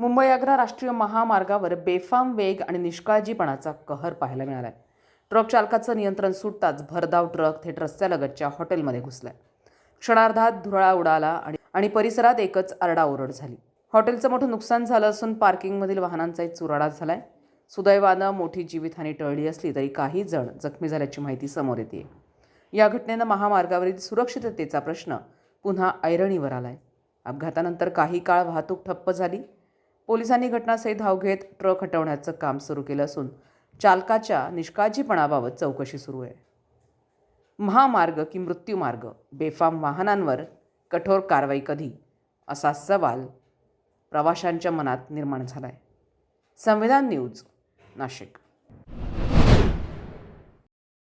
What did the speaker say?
मुंबई आग्रा राष्ट्रीय महामार्गावर बेफाम वेग आणि निष्काळजीपणाचा कहर पाहायला मिळालाय. ट्रक चालकाचं नियंत्रण सुटताच भरधाव ट्रक थेट रस्त्यालगतच्या हॉटेलमध्ये घुसलाय. क्षणार्धात धुराळा उडाला आणि परिसरात एकच आरडाओरड झाली. हॉटेलचं मोठं नुकसान झालं असून पार्किंगमधील वाहनांचाही चुराडा झालाय. सुदैवानं मोठी जीवितहानी टळली असली तरी काही जण जखमी झाल्याची माहिती समोर येते. या घटनेनं महामार्गावरील सुरक्षिततेचा प्रश्न पुन्हा ऐरणीवर आलाय. अपघातानंतर काही काळ वाहतूक ठप्प झाली. पोलिसांनी घटनास्थळी धाव घेत ट्रक हटवण्याचं काम सुरू केलं असून चालकाच्या निष्काळजीपणाबाबत चौकशी सुरू आहे. महामार्ग की मृत्यूमार्ग? बेफाम वाहनांवर कठोर कारवाई कधी, असा सवाल प्रवाशांच्या मनात निर्माण झालाय. संविधान न्यूज, नाशिक.